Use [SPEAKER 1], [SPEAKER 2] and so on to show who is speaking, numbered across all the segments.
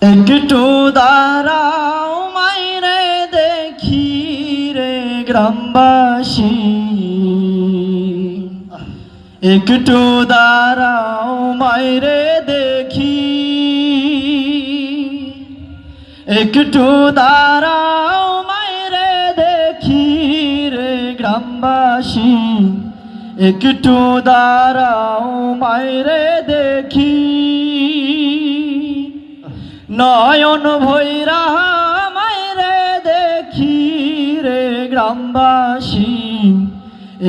[SPEAKER 1] একটু দাঁড়াও মাইরে দেখি রে গ্রামবাসী, একটু দাঁড়াও মাইরে দেখি, একটু দাঁড়াও মাইরে দেখি রে গ্রামবাসী, একটু দাঁড়াও মাইরে দেখি। নয়ন ভৈরা মাইরে দেখি রে গ্রামবাসী,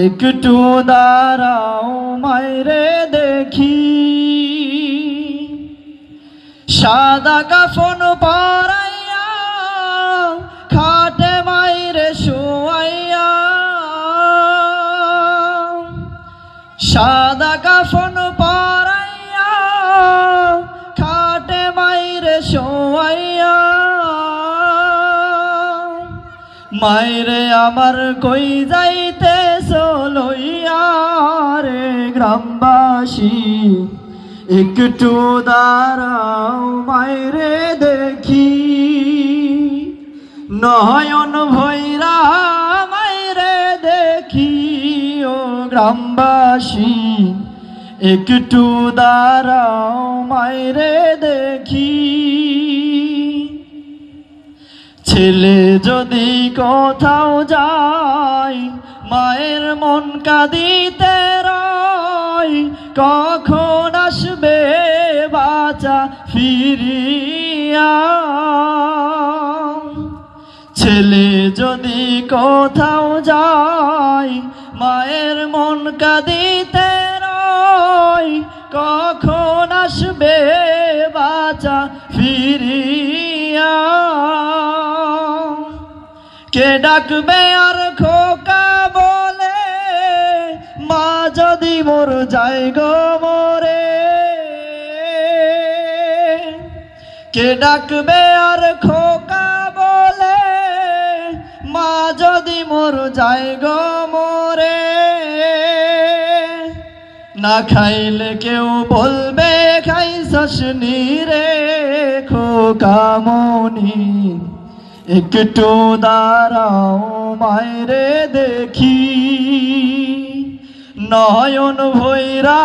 [SPEAKER 1] একটু দাঁড়াও মাইরে দেখি। সাদা কাফন পরাইয়া খাটে মাইরে শোয়াইয়া, সাদা কাফন পরাইয়া খাটে মাইরে শোয়াইয়া। মাইরে আমার কই যাইতেছ লইয়া রে গ্রামবাসী, একটু দাঁড়াও মাইরে দেখি। নয়ন ভৈরা মাইরে দেখি ও গ্রামবাসী, একটু দাঁড়াও মাইরে দেখি। ছেলে যদি কোথাও যায় মায়ের মন কাঁদিতে রয়, কখন আসবে বাঁচা ফিরিয়া। ছেলে যদি কোথাও যায় মায়ের মন কাঁদিতে রয়, কখন আসবে বাঁচা ফিরিয়া। কে ডাকবে আর খোকা বলে মা যদি মোর যায় গো মোরে, কে ডাকবে আর খোকা বলে মা যদি মোর যায় গো মোরে। না খাইলে কেউ বলবে খাইছস নি রে খোকা মনি, একটু দাঁড়াও মাইরে দেখি। নয়ন ভৈরা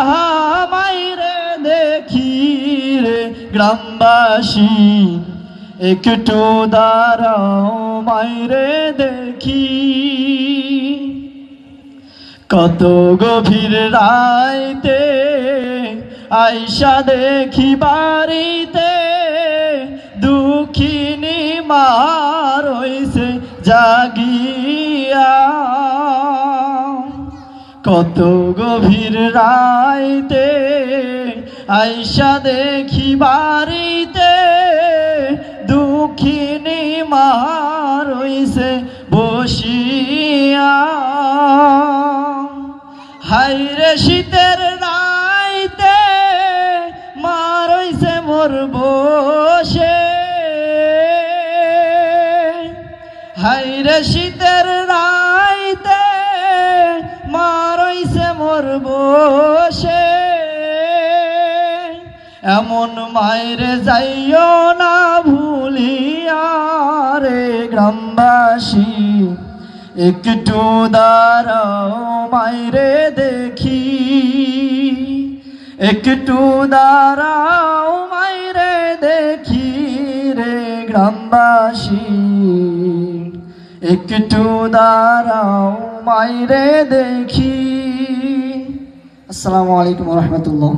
[SPEAKER 1] মাইরে দেখি রে গ্রামবাসী, একটু দাঁড়াও মাইরে দেখি। কত গভীর রাইতে আইসা দেখি বাড়িতে, দুঃখিনী মা রইছে জাগিয়া। কত গভীর রাইতে আইসা দেখি বাড়িতে, দুঃখিনী মা রইছে বসিয়া। হাইরে শীতের রাইতে মা রইছে মোর বসে, হাইরে শীতের রাইতে মা রইছে মোর বসে। এমন মাইরে যাইও না ভুলিয়া রে গ্রামবাসী, একটু দাঁড়াও মাইরে দেখি। একটু দাঁড়াও মাইরে দেখি রে গ্রামবাসী, একটু দাঁড়াও মাইরে দেখি। আসসালামু আলাইকুম ওয়া রাহমাতুল্লাহ।